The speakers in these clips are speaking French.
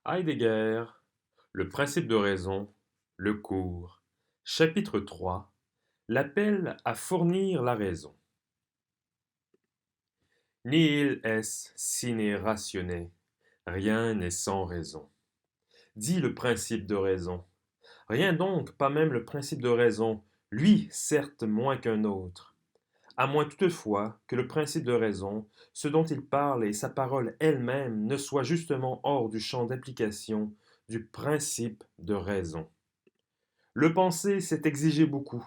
Heidegger, le principe de raison, le cours, chapitre 3, l'appel à fournir la raison. Nihil est sine ratione, rien n'est sans raison, dit le principe de raison. Rien donc, pas même le principe de raison, lui certes moins qu'un autre, à moins toutefois que le principe de raison, ce dont il parle et sa parole elle-même ne soient justement hors du champ d'application du principe de raison. Le penser, c'est exiger beaucoup.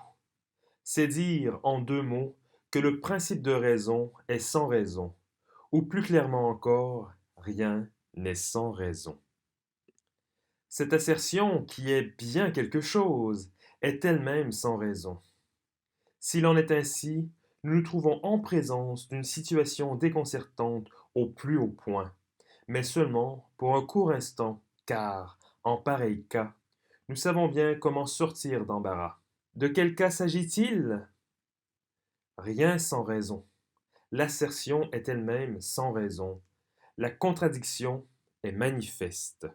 C'est dire, en deux mots, que le principe de raison est sans raison, ou plus clairement encore, rien n'est sans raison. Cette assertion, qui est bien quelque chose, est elle-même sans raison. S'il en est ainsi, nous nous trouvons en présence d'une situation déconcertante au plus haut point, mais seulement pour un court instant, car, en pareil cas, nous savons bien comment sortir d'embarras. De quel cas s'agit-il? Rien sans raison. L'assertion est elle-même sans raison. La contradiction est manifeste.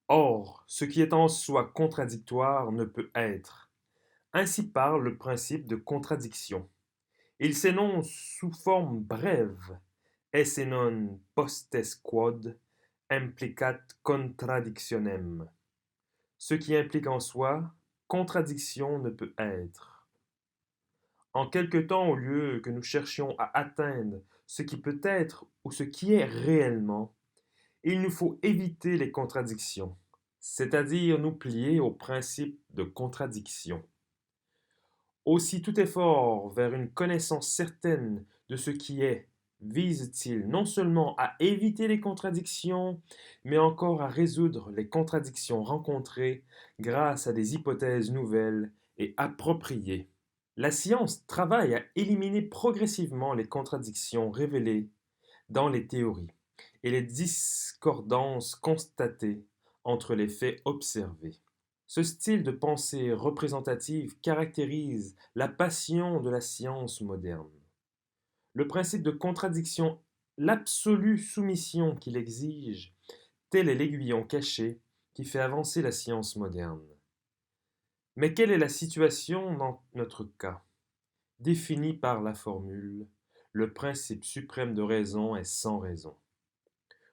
Or, ce qui est en soi contradictoire ne peut être. Ainsi parle le principe de contradiction. Il s'énonce sous forme brève. Esse non postes quod implicat contradictionem. Ce qui implique en soi contradiction ne peut être. En quelque temps, au lieu que nous cherchions à atteindre ce qui peut être ou ce qui est réellement, il nous faut éviter les contradictions, c'est-à-dire nous plier au principe de contradiction. Aussi tout effort vers une connaissance certaine de ce qui est vise-t-il non seulement à éviter les contradictions, mais encore à résoudre les contradictions rencontrées grâce à des hypothèses nouvelles et appropriées. La science travaille à éliminer progressivement les contradictions révélées dans les théories et les discordances constatées entre les faits observés. Ce style de pensée représentative caractérise la passion de la science moderne. Le principe de contradiction, l'absolue soumission qu'il exige, tel est l'aiguillon caché qui fait avancer la science moderne. Mais quelle est la situation dans notre cas? Définie par la formule, le principe suprême de raison est sans raison.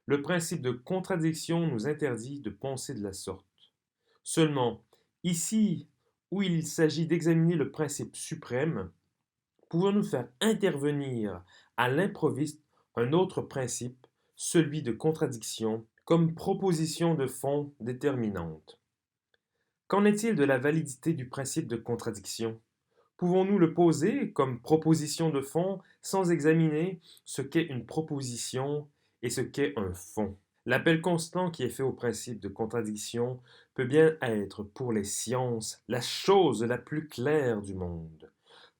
Le principe de contradiction nous interdit de penser de la sorte. Seulement, ici où il s'agit d'examiner le principe suprême, pouvons-nous faire intervenir à l'improviste un autre principe, celui de contradiction, comme proposition de fond déterminante. Qu'en est-il de la validité du principe de contradiction? Pouvons-nous le poser comme proposition de fond sans examiner ce qu'est une proposition et ce qu'est un fond? L'appel constant qui est fait au principe de contradiction peut bien être pour les sciences la chose la plus claire du monde.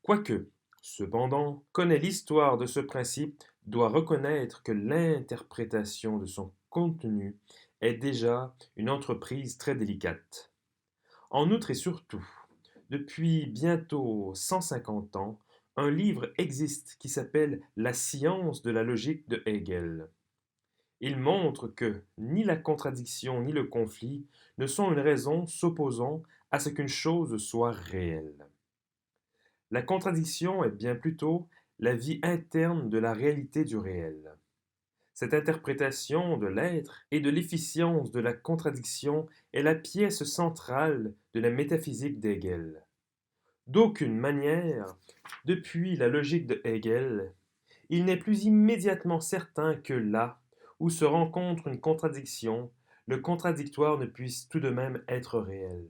Quoique, cependant, connaît l'histoire de ce principe doit reconnaître que l'interprétation de son contenu est déjà une entreprise très délicate. En outre et surtout, depuis bientôt 150 ans, un livre existe qui s'appelle La science de la logique de Hegel. Il montre que ni la contradiction ni le conflit ne sont une raison s'opposant à ce qu'une chose soit réelle. La contradiction est bien plutôt la vie interne de la réalité du réel. Cette interprétation de l'être et de l'efficience de la contradiction est la pièce centrale de la métaphysique d'Hegel. D'aucune manière, depuis la logique de Hegel, il n'est plus immédiatement certain que là où se rencontre une contradiction, le contradictoire ne puisse tout de même être réel.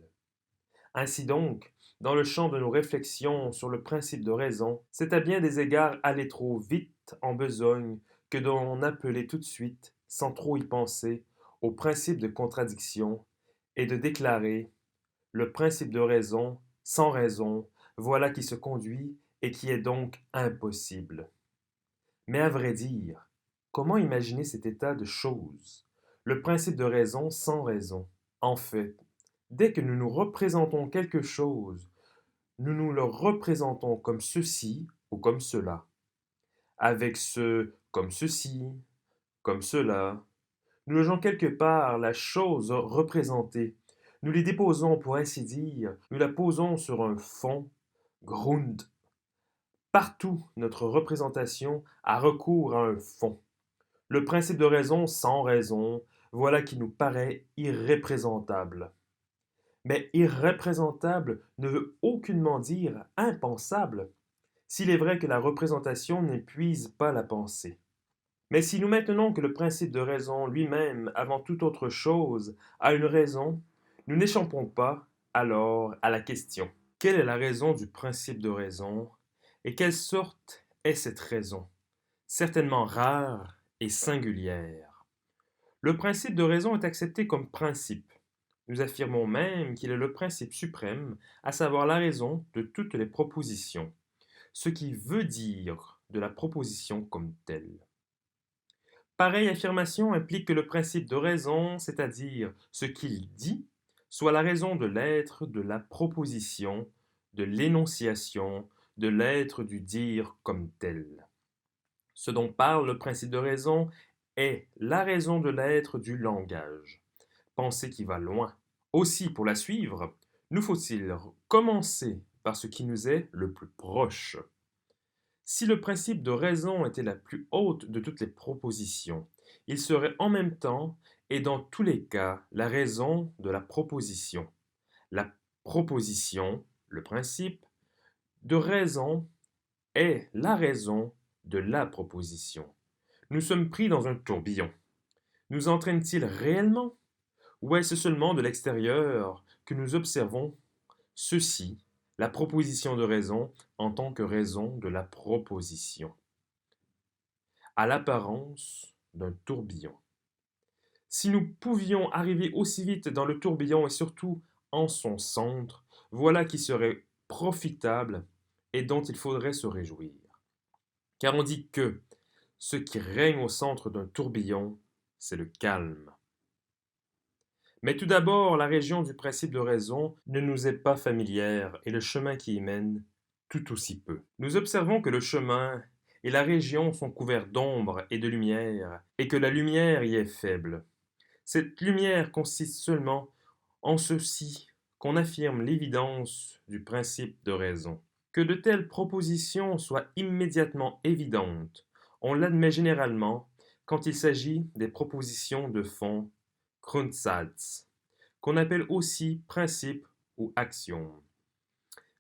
Ainsi donc, dans le champ de nos réflexions sur le principe de raison, c'est à bien des égards aller trop vite en besogne que d'en appeler tout de suite, sans trop y penser, au principe de contradiction et de déclarer le principe de raison sans raison, voilà qui se conduit et qui est donc impossible. Mais à vrai dire, comment imaginer cet état de choses? Le principe de raison sans raison. En fait, dès que nous nous représentons quelque chose, nous nous le représentons comme ceci ou comme cela, avec ce comme ceci, comme cela, Nous logeons quelque part la chose représentée. Nous les déposons, pour ainsi dire, nous la posons sur un fond, Grund. Partout, notre représentation a recours à un fond. Le principe de raison sans raison, voilà qui nous paraît irréprésentable. Mais irréprésentable ne veut aucunement dire impensable, s'il est vrai que la représentation n'épuise pas la pensée. Mais si nous maintenons que le principe de raison lui-même, avant toute autre chose, a une raison, nous n'échappons pas alors à la question. Quelle est la raison du principe de raison et quelle sorte est cette raison? Certainement rare et singulière. Le principe de raison est accepté comme principe. Nous affirmons même qu'il est le principe suprême, à savoir la raison de toutes les propositions, ce qui veut dire de la proposition comme telle. Pareille affirmation implique que le principe de raison, c'est-à-dire ce qu'il dit, soit la raison de l'être de la proposition, de l'énonciation, de l'être du dire comme tel. Ce dont parle le principe de raison est la raison de l'être du langage, pensée qui va loin. Aussi, pour la suivre, nous faut-il commencer par ce qui nous est le plus proche. Si le principe de raison était la plus haute de toutes les propositions, il serait en même temps et dans tous les cas la raison de la proposition. La proposition, le principe de raison, est la raison de la proposition. Nous sommes pris dans un tourbillon. Nous entraîne-t-il réellement? Ou est-ce seulement de l'extérieur que nous observons ceci, la proposition de raison en tant que raison de la proposition, à l'apparence d'un tourbillon? Si nous pouvions arriver aussi vite dans le tourbillon et surtout en son centre, voilà qui serait profitable et dont il faudrait se réjouir. Car on dit que ce qui règne au centre d'un tourbillon, c'est le calme. Mais tout d'abord, la région du principe de raison ne nous est pas familière et le chemin qui y mène tout aussi peu. Nous observons que le chemin et la région sont couverts d'ombre et de lumière et que la lumière y est faible. Cette lumière consiste seulement en ceci qu'on affirme l'évidence du principe de raison. Que de telles propositions soient immédiatement évidentes, on l'admet généralement quand il s'agit des propositions de fond, Grundsatz, qu'on appelle aussi principe ou axiome.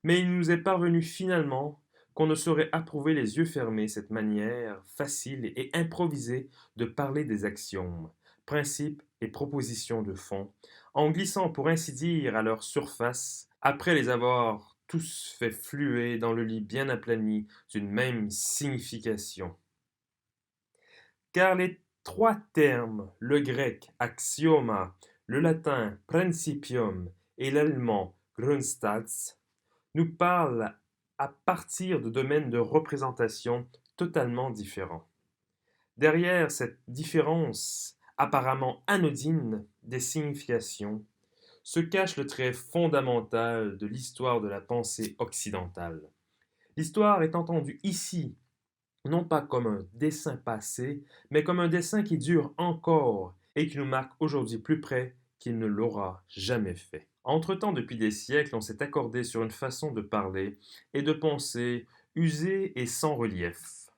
Mais il nous est parvenu finalement qu'on ne saurait approuver les yeux fermés cette manière facile et improvisée de parler des axiomes, principes et propositions de fond, en glissant pour ainsi dire à leur surface, après les avoir tous fait fluer dans le lit bien aplani d'une même signification. Car les trois termes, le grec axioma, le latin principium et l'allemand Grundsatz, nous parlent à partir de domaines de représentation totalement différents. Derrière cette différence apparemment anodine des significations se cache le trait fondamental de l'histoire de la pensée occidentale. L'histoire est entendue ici non pas comme un dessin passé, mais comme un dessin qui dure encore et qui nous marque aujourd'hui plus près qu'il ne l'aura jamais fait. Entre-temps, depuis des siècles, on s'est accordé sur une façon de parler et de penser usée et sans relief.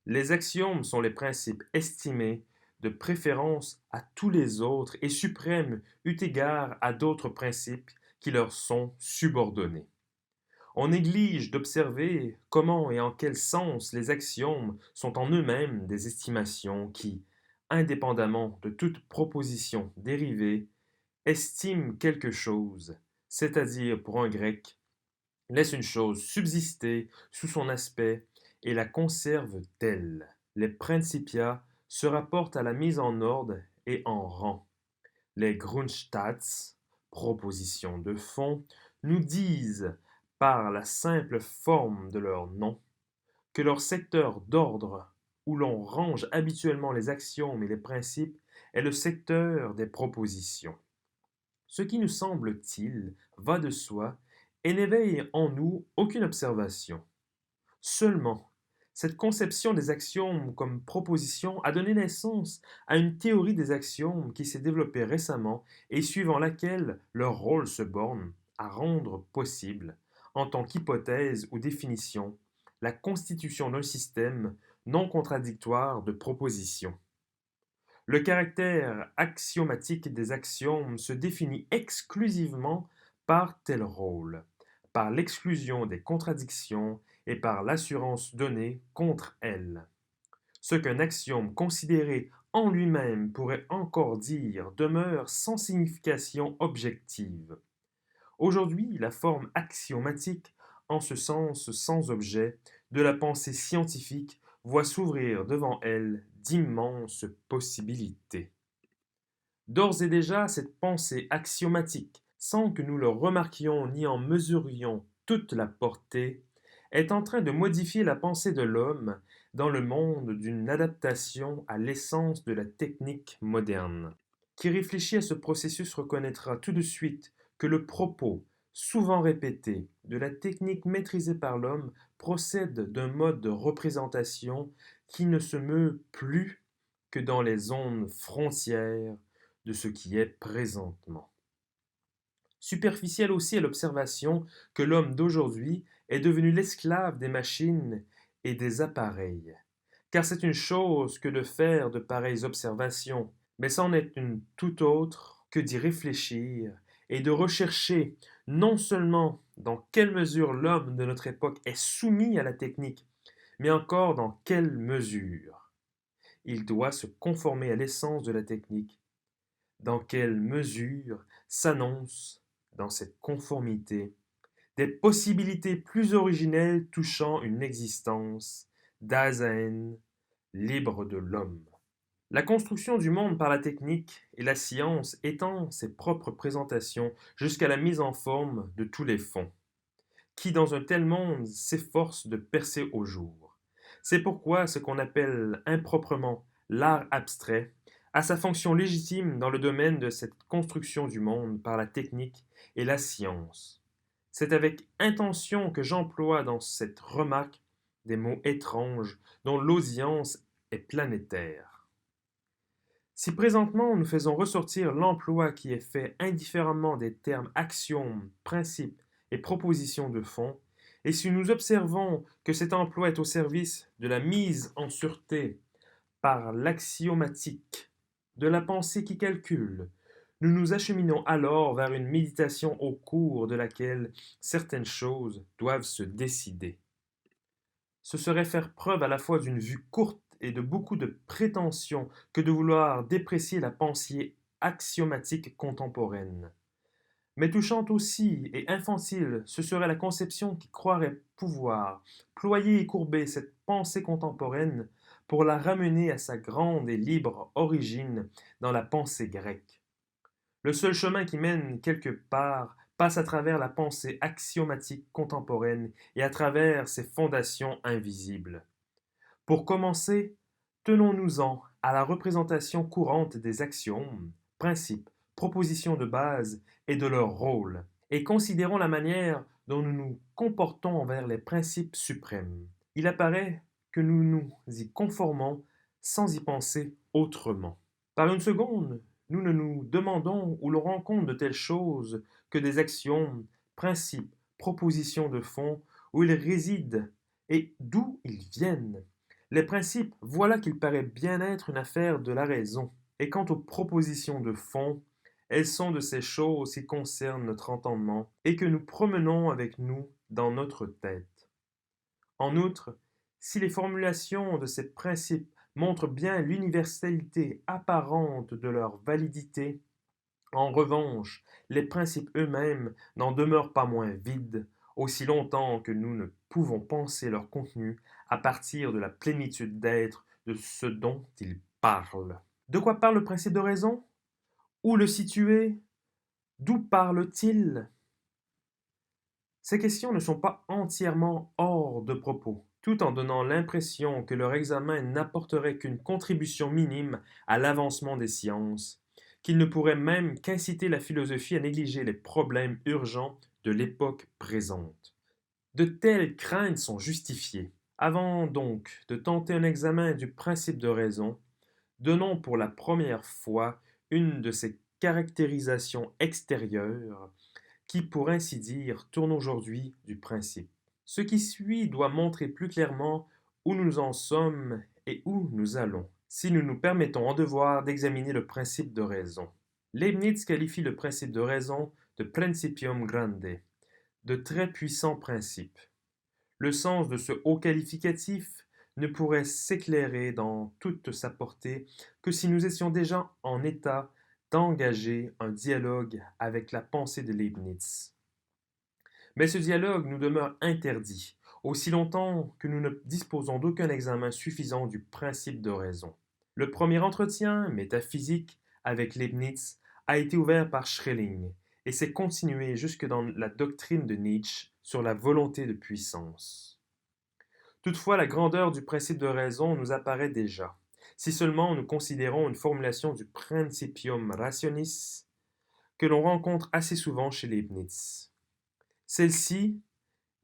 Les axiomes sont les principes estimés de préférence à tous les autres et suprêmes eu égard à d'autres principes qui leur sont subordonnés. On néglige d'observer comment et en quel sens les axiomes sont en eux-mêmes des estimations qui, indépendamment de toute proposition dérivée, estiment quelque chose, c'est-à-dire pour un grec, laisse une chose subsister sous son aspect et la conserve telle. Les principia se rapportent à la mise en ordre et en rang. Les Grundsatz, propositions de fond, nous disent, par la simple forme de leur nom, que leur secteur d'ordre, où l'on range habituellement les axiomes et les principes, est le secteur des propositions. Ce qui nous semble-t-il va de soi et n'éveille en nous aucune observation. Seulement, Cette conception des axiomes comme proposition a donné naissance à une théorie des axiomes qui s'est développée récemment et suivant laquelle leur rôle se borne à rendre possible, en tant qu'hypothèse ou définition, la constitution d'un système non contradictoire de propositions. Le caractère axiomatique des axiomes se définit exclusivement par tel rôle, par l'exclusion des contradictions et par l'assurance donnée contre elles. Ce qu'un axiome considéré en lui-même pourrait encore dire demeure sans signification objective. Aujourd'hui, la forme axiomatique, en ce sens sans objet, de la pensée scientifique voit s'ouvrir devant elle d'immenses possibilités. D'ores et déjà, cette pensée axiomatique, sans que nous le remarquions ni en mesurions toute la portée, est en train de modifier la pensée de l'homme dans le monde d'une adaptation à l'essence de la technique moderne. Qui réfléchit à ce processus reconnaîtra tout de suite que le propos, souvent répété, de la technique maîtrisée par l'homme procède d'un mode de représentation qui ne se meut plus que dans les zones frontières de ce qui est présentement. Superficielle aussi est l'observation que l'homme d'aujourd'hui est devenu l'esclave des machines et des appareils. Car c'est une chose que de faire de pareilles observations, mais c'en est une tout autre que d'y réfléchir et de rechercher non seulement dans quelle mesure l'homme de notre époque est soumis à la technique, mais encore dans quelle mesure il doit se conformer à l'essence de la technique, dans quelle mesure s'annoncent dans cette conformité des possibilités plus originelles touchant une existence dasein libre de l'homme. La construction du monde par la technique et la science étend ses propres présentations jusqu'à la mise en forme de tous les fonds, qui dans un tel monde s'efforcent de percer au jour. C'est pourquoi ce qu'on appelle improprement l'art abstrait a sa fonction légitime dans le domaine de cette construction du monde par la technique et la science. C'est avec intention que j'emploie dans cette remarque des mots étranges dont l'audience est planétaire. Si présentement nous faisons ressortir l'emploi qui est fait indifféremment des termes axiomes, principes et propositions de fond, et si nous observons que cet emploi est au service de la mise en sûreté par l'axiomatique, de la pensée qui calcule, nous nous acheminons alors vers une méditation au cours de laquelle certaines choses doivent se décider. Ce serait faire preuve à la fois d'une vue courte et de beaucoup de prétention que de vouloir déprécier la pensée axiomatique contemporaine. Mais touchante aussi et infantile, ce serait la conception qui croirait pouvoir ployer et courber cette pensée contemporaine pour la ramener à sa grande et libre origine dans la pensée grecque. Le seul chemin qui mène quelque part passe à travers la pensée axiomatique contemporaine et à travers ses fondations invisibles. Pour commencer, tenons-nous-en à la représentation courante des axiomes, principes, propositions de base et de leur rôle, et considérons la manière dont nous nous comportons envers les principes suprêmes. Il apparaît que nous nous y conformons sans y penser autrement. Par une seconde, nous ne nous demandons où l'on rencontre de telles choses que des axiomes, principes, propositions de fond, où ils résident et d'où ils viennent. Les principes, voilà qu'il paraît bien être une affaire de la raison. Et quant aux propositions de fond, elles sont de ces choses qui concernent notre entendement et que nous promenons avec nous dans notre tête. En outre, si les formulations de ces principes montrent bien l'universalité apparente de leur validité, en revanche, les principes eux-mêmes n'en demeurent pas moins vides, aussi longtemps que nous ne pouvons penser leur contenu à partir de la plénitude d'être de ce dont ils parlent. De quoi parle le principe de raison? Où le situer? D'où parle-t-il? Ces questions ne sont pas entièrement hors de propos, tout en donnant l'impression que leur examen n'apporterait qu'une contribution minime à l'avancement des sciences, qu'il ne pourrait même qu'inciter la philosophie à négliger les problèmes urgents de l'époque présente. De telles craintes sont justifiées. Avant donc de tenter un examen du principe de raison, donnons pour la première fois une de ces caractérisations extérieures qui, pour ainsi dire, tourne aujourd'hui du principe. Ce qui suit doit montrer plus clairement où nous en sommes et où nous allons, si nous nous permettons en devoir d'examiner le principe de raison. Leibniz qualifie le principe de raison de principium grande, de très puissant principe. Le sens de ce haut qualificatif ne pourrait s'éclairer dans toute sa portée que si nous étions déjà en état d'engager un dialogue avec la pensée de Leibniz. Mais ce dialogue nous demeure interdit, aussi longtemps que nous ne disposons d'aucun examen suffisant du principe de raison. Le premier entretien métaphysique avec Leibniz a été ouvert par Schelling et s'est continué jusque dans la doctrine de Nietzsche sur la volonté de puissance. Toutefois, la grandeur du principe de raison nous apparaît déjà, si seulement nous considérons une formulation du Principium Rationis que l'on rencontre assez souvent chez Leibniz. Celle-ci,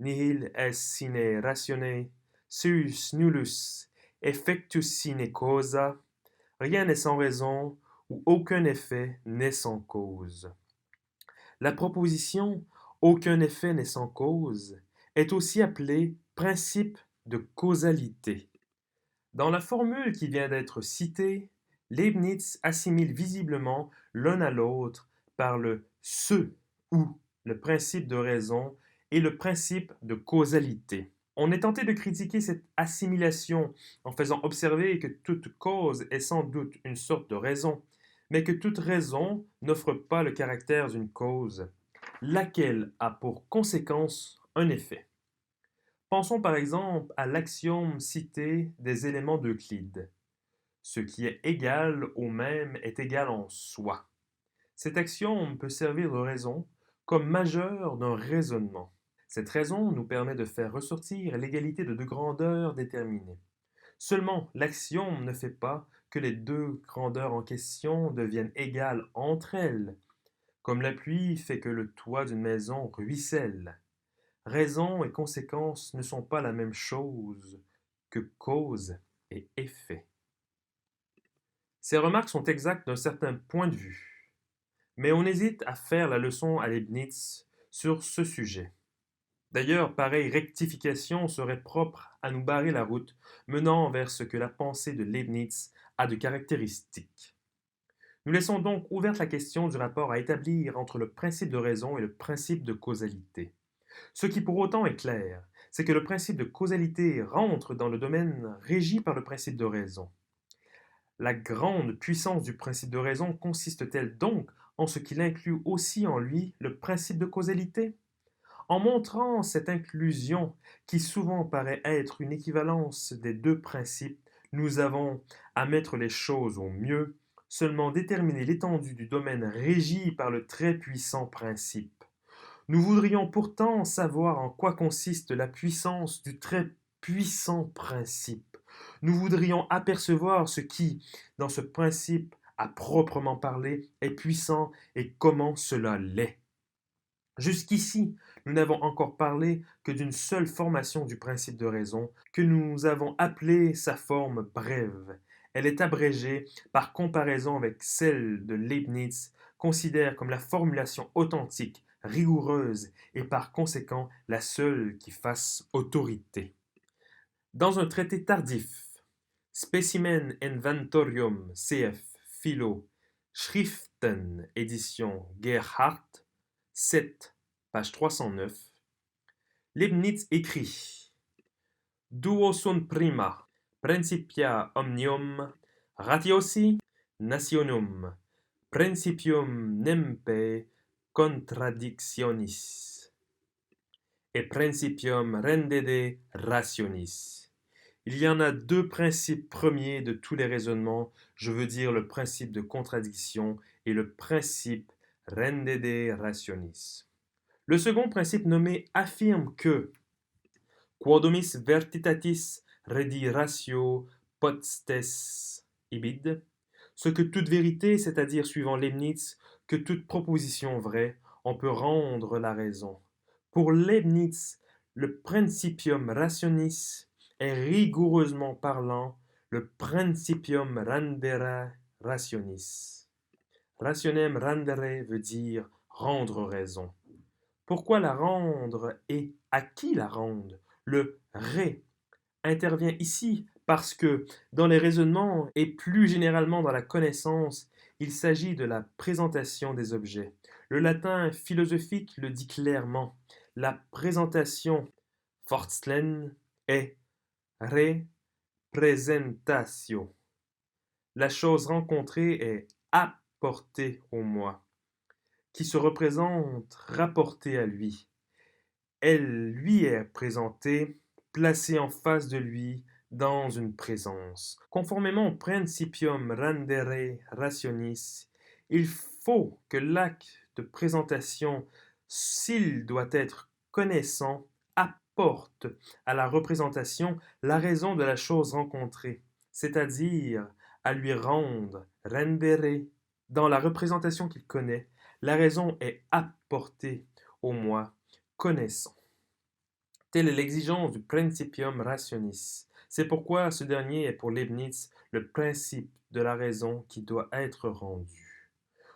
nihil est sine ratione, suis nullus effectus sine causa, rien n'est sans raison, ou aucun effet n'est sans cause. La proposition aucun effet n'est sans cause est aussi appelée principe de causalité. Dans la formule qui vient d'être citée, Leibniz assimile visiblement l'un à l'autre par le ce ou le principe de raison et le principe de causalité. On est tenté de critiquer cette assimilation en faisant observer que toute cause est sans doute une sorte de raison, mais que toute raison n'offre pas le caractère d'une cause, laquelle a pour conséquence un effet. Pensons par exemple à l'axiome cité des éléments d'Euclide. Ce qui est égal au même est égal en soi. Cet axiome peut servir de raison comme majeur d'un raisonnement. Cette raison nous permet de faire ressortir l'égalité de deux grandeurs déterminées. Seulement, l'axiome ne fait pas que les deux grandeurs en question deviennent égales entre elles, comme la pluie fait que le toit d'une maison ruisselle. Raison et conséquence ne sont pas la même chose que cause et effet. Ces remarques sont exactes d'un certain point de vue, mais on hésite à faire la leçon à Leibniz sur ce sujet. D'ailleurs, pareille rectification serait propre à nous barrer la route menant vers ce que la pensée de Leibniz a de caractéristique. Nous laissons donc ouverte la question du rapport à établir entre le principe de raison et le principe de causalité. Ce qui pour autant est clair, c'est que le principe de causalité rentre dans le domaine régi par le principe de raison. La grande puissance du principe de raison consiste-t-elle donc en ce qu'il inclut aussi en lui le principe de causalité? En montrant cette inclusion, qui souvent paraît être une équivalence des deux principes, nous avons, à mettre les choses au mieux, seulement déterminé l'étendue du domaine régi par le très puissant principe. Nous voudrions pourtant savoir en quoi consiste la puissance du très puissant principe. Nous voudrions apercevoir ce qui, dans ce principe, à proprement parler, est puissant et comment cela l'est. Jusqu'ici, nous n'avons encore parlé que d'une seule formation du principe de raison, que nous avons appelée sa forme brève. Elle est abrégée par comparaison avec celle de Leibniz, considère comme la formulation authentique, rigoureuse et par conséquent la seule qui fasse autorité. Dans un traité tardif, Specimen Inventorium cf. Philo, Schriften, édition Gerhardt, 7, page 309, Leibniz écrit Duo sunt prima, principia omnium, ratiosi nationum, principium nempe contradictionis, et principium rendede rationis. Il y en a deux principes premiers de tous les raisonnements, je veux dire le principe de contradiction et le principe rendede rationis. Le second principe nommé affirme que quodomis veritatis redi ratio potestes ibid, ce que toute vérité, c'est-à-dire suivant Leibniz, que toute proposition vraie, on peut rendre la raison. Pour Leibniz, le principium rationis est rigoureusement parlant le principium rendere rationis. Rationem rendere veut dire rendre raison. Pourquoi la rendre et à qui la rendre? Le ré intervient ici parce que dans les raisonnements et plus généralement dans la connaissance, il s'agit de la présentation des objets. Le latin philosophique le dit clairement. La présentation, Vorstellen, est representatio. La chose rencontrée est apportée au moi, qui se représente rapportée à lui. Elle lui est présentée, placée en face de lui, dans une présence. Conformément au principium rendere rationis, il faut que l'acte de présentation, s'il doit être connaissant, apporte à la représentation la raison de la chose rencontrée, c'est-à-dire à lui rendre, rendere, dans la représentation qu'il connaît, la raison est apportée au moi connaissant. Telle est l'exigence du principium rationis. C'est pourquoi ce dernier est pour Leibniz le principe de la raison qui doit être rendu.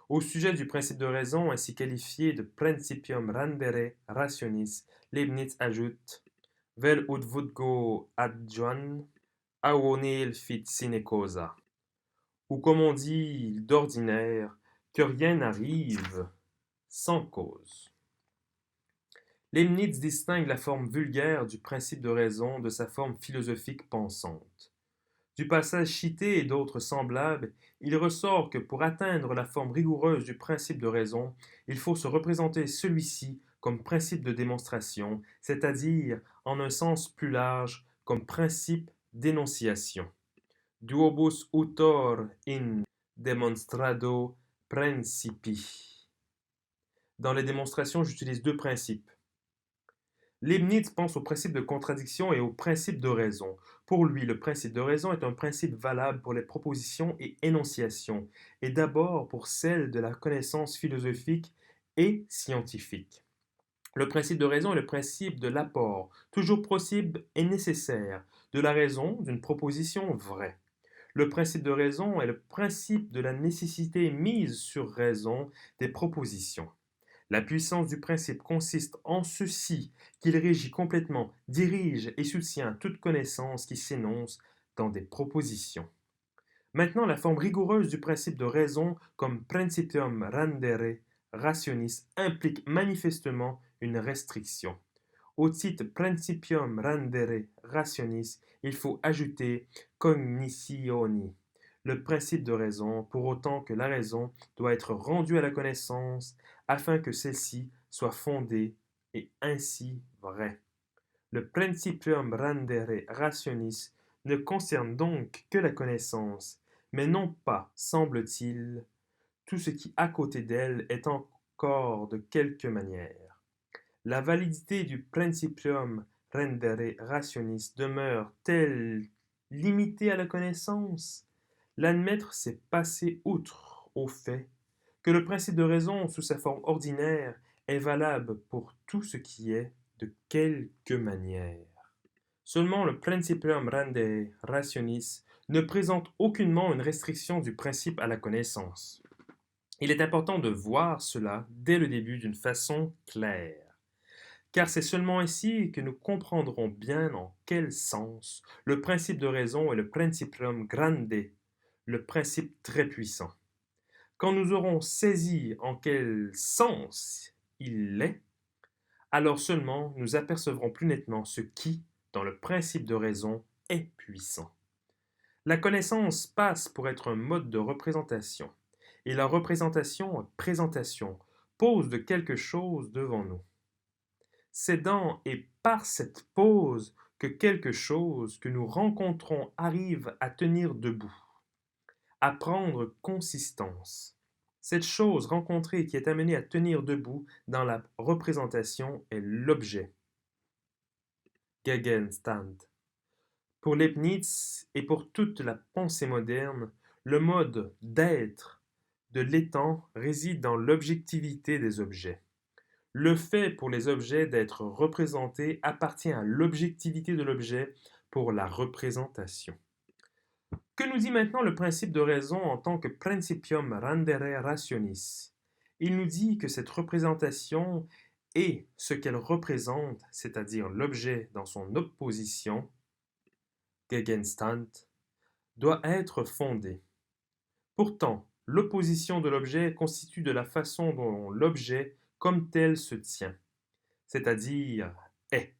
Au sujet du principe de raison, ainsi qualifié de principium rendere rationis, Leibniz ajoute Vel ut vudgo adjoan, aonil fit sine cosa. Ou comme on dit d'ordinaire, que rien n'arrive sans cause. Leibniz distingue la forme vulgaire du principe de raison de sa forme philosophique pensante. Du passage cité et d'autres semblables, il ressort que pour atteindre la forme rigoureuse du principe de raison, il faut se représenter celui-ci comme principe de démonstration, c'est-à-dire, en un sens plus large, comme principe d'énonciation. Duobus utor in demonstrado principi. Dans les démonstrations, j'utilise deux principes. Leibniz pense au principe de contradiction et au principe de raison. Pour lui, le principe de raison est un principe valable pour les propositions et énonciations, et d'abord pour celles de la connaissance philosophique et scientifique. Le principe de raison est le principe de l'apport, toujours possible et nécessaire, de la raison d'une proposition vraie. Le principe de raison est le principe de la nécessité mise sur raison des propositions. La puissance du principe consiste en ceci qu'il régit complètement, dirige et soutient toute connaissance qui s'énonce dans des propositions. Maintenant, la forme rigoureuse du principe de raison comme principium rendere rationis implique manifestement une restriction. Au titre principium rendere rationis, il faut ajouter cognitioni, le principe de raison, pour autant que la raison doit être rendue à la connaissance afin que celle-ci soit fondée et ainsi vraie. Le principium rendere rationis ne concerne donc que la connaissance, mais non pas, semble-t-il, tout ce qui à côté d'elle est encore de quelque manière. La validité du principium rendere rationis demeure-t-elle limitée à la connaissance? L'admettre, c'est passer outre au fait que le principe de raison, sous sa forme ordinaire, est valable pour tout ce qui est de quelque manière. Seulement le principium rendere rationis ne présente aucunement une restriction du principe à la connaissance. Il est important de voir cela dès le début d'une façon claire, car c'est seulement ainsi que nous comprendrons bien en quel sens le principe de raison est le principium grande, le principe très puissant. Quand nous aurons saisi en quel sens il l'est, alors seulement nous apercevrons plus nettement ce qui, dans le principe de raison, est puissant. La connaissance passe pour être un mode de représentation, et la représentation, présentation, pose de quelque chose devant nous. C'est dans et par cette pose que quelque chose que nous rencontrons arrive à tenir debout, à prendre consistance. Cette chose rencontrée qui est amenée à tenir debout dans la représentation est l'objet. Gegenstand. Pour Leibniz et pour toute la pensée moderne, le mode d'être de l'étant réside dans l'objectivité des objets. Le fait pour les objets d'être représentés appartient à l'objectivité de l'objet pour la représentation. Que nous dit maintenant le principe de raison en tant que principium rendere rationis? Il nous dit que cette représentation et ce qu'elle représente, c'est-à-dire l'objet dans son opposition, Gegenstand, doit être fondée. Pourtant, l'opposition de l'objet constitue de la façon dont l'objet comme tel se tient, c'est-à-dire est.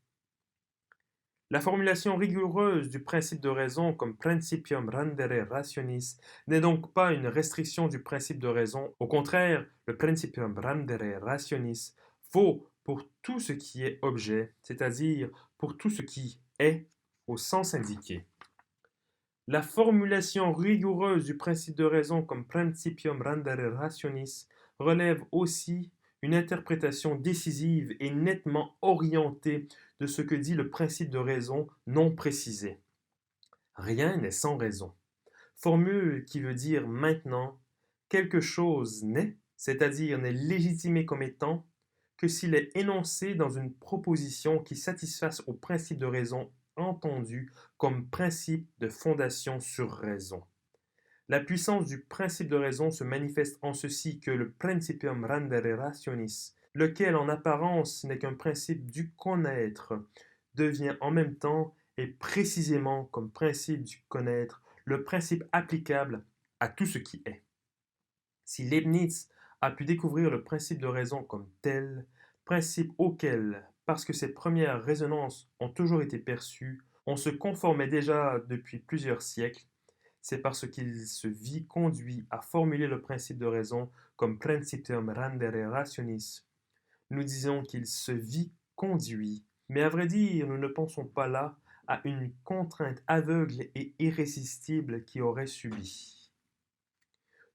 La formulation rigoureuse du principe de raison comme principium rendere rationis n'est donc pas une restriction du principe de raison. Au contraire, le principium rendere rationis vaut pour tout ce qui est objet, c'est-à-dire pour tout ce qui est au sens indiqué. La formulation rigoureuse du principe de raison comme principium rendere rationis relève aussi une interprétation décisive et nettement orientée de ce que dit le principe de raison non précisé. Rien n'est sans raison. Formule qui veut dire maintenant quelque chose n'est, c'est-à-dire n'est légitimé comme étant, que s'il est énoncé dans une proposition qui satisfasse au principe de raison entendu comme principe de fondation sur raison. La puissance du principe de raison se manifeste en ceci que le principium rendere rationis, lequel en apparence n'est qu'un principe du connaître, devient en même temps et précisément comme principe du connaître le principe applicable à tout ce qui est. Si Leibniz a pu découvrir le principe de raison comme tel, principe auquel, parce que ses premières résonances ont toujours été perçues, on se conformait déjà depuis plusieurs siècles, c'est parce qu'il se vit conduit à formuler le principe de raison comme principium rendere rationis. Nous disons qu'il se vit conduit, mais à vrai dire, nous ne pensons pas là à une contrainte aveugle et irrésistible qui aurait subi.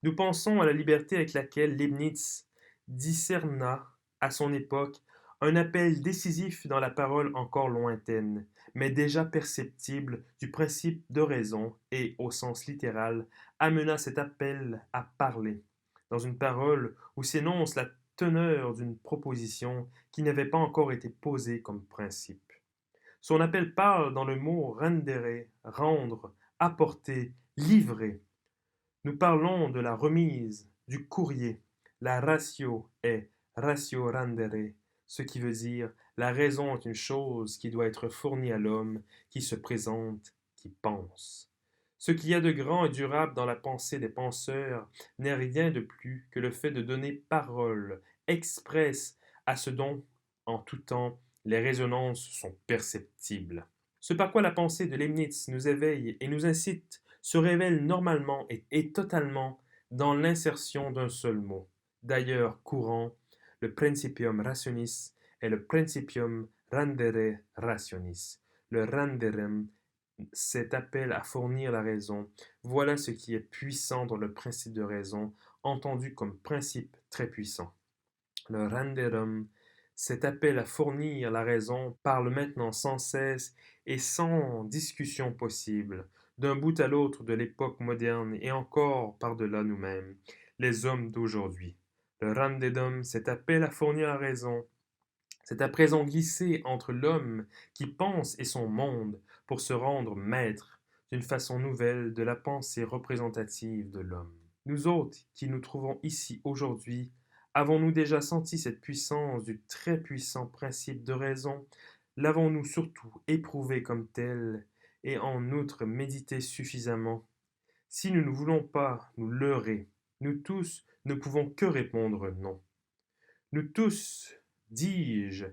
Nous pensons à la liberté avec laquelle Leibniz discerna, à son époque, un appel décisif dans la parole encore lointaine, mais déjà perceptible du principe de raison et, au sens littéral, amena cet appel à parler, dans une parole où s'énonce la teneur d'une proposition qui n'avait pas encore été posée comme principe. Son appel parle dans le mot rendere, rendre, apporter, livrer. Nous parlons de la remise, du courrier. La ratio est ratio rendere, ce qui veut dire la raison est une chose qui doit être fournie à l'homme, qui se présente, qui pense. Ce qu'il y a de grand et durable dans la pensée des penseurs n'est rien de plus que le fait de donner parole expresse à ce dont, en tout temps, les résonances sont perceptibles. Ce par quoi la pensée de Leibniz nous éveille et nous incite se révèle normalement et totalement dans l'insertion d'un seul mot. D'ailleurs courant, le principium rationis est le principium rendere rationis. Le renderem, cet appel à fournir la raison, voilà ce qui est puissant dans le principe de raison, entendu comme principe très puissant. Le renderem, cet appel à fournir la raison, parle maintenant sans cesse et sans discussion possible, d'un bout à l'autre de l'époque moderne et encore par-delà nous-mêmes, les hommes d'aujourd'hui. Le randedum, cet appel à fournir la raison, c'est à présent glissé entre l'homme qui pense et son monde pour se rendre maître d'une façon nouvelle de la pensée représentative de l'homme. Nous autres qui nous trouvons ici aujourd'hui, avons-nous déjà senti cette puissance du très puissant principe de raison? L'avons-nous surtout éprouvé comme tel et en outre médité suffisamment? Si nous ne voulons pas nous leurrer, nous tous ne pouvons que répondre non. Nous tous, dis-je,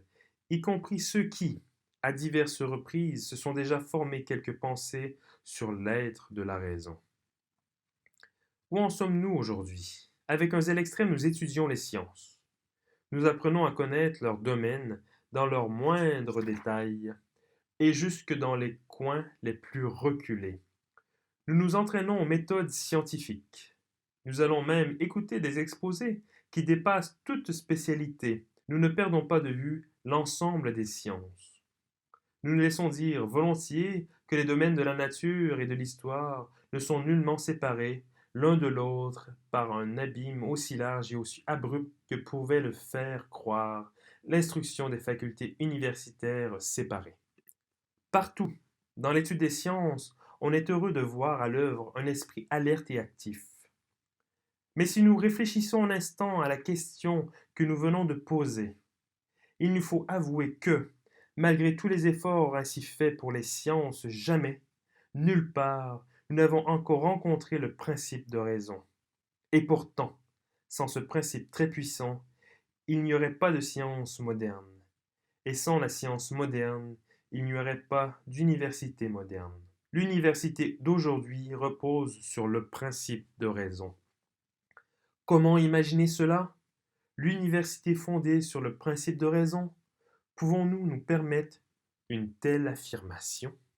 y compris ceux qui, à diverses reprises, se sont déjà formés quelques pensées sur l'être de la raison. Où en sommes-nous aujourd'hui? Avec un zèle extrême, nous étudions les sciences. Nous apprenons à connaître leur domaine dans leurs moindres détails et jusque dans les coins les plus reculés. Nous nous entraînons aux méthodes scientifiques. Nous allons même écouter des exposés qui dépassent toute spécialité. Nous ne perdons pas de vue l'ensemble des sciences. Nous nous laissons dire volontiers que les domaines de la nature et de l'histoire ne sont nullement séparés l'un de l'autre par un abîme aussi large et aussi abrupt que pouvait le faire croire l'instruction des facultés universitaires séparées. Partout, Dans l'étude des sciences, on est heureux de voir à l'œuvre un esprit alerte et actif. Mais si nous réfléchissons un instant à la question que nous venons de poser, il nous faut avouer que, malgré tous les efforts ainsi faits pour les sciences, jamais, nulle part, nous n'avons encore rencontré le principe de raison. Et pourtant, sans ce principe très puissant, il n'y aurait pas de science moderne. Et sans la science moderne, il n'y aurait pas d'université moderne. L'université d'aujourd'hui repose sur le principe de raison. Comment imaginer cela? L'université fondée sur le principe de raison? Pouvons-nous nous permettre une telle affirmation?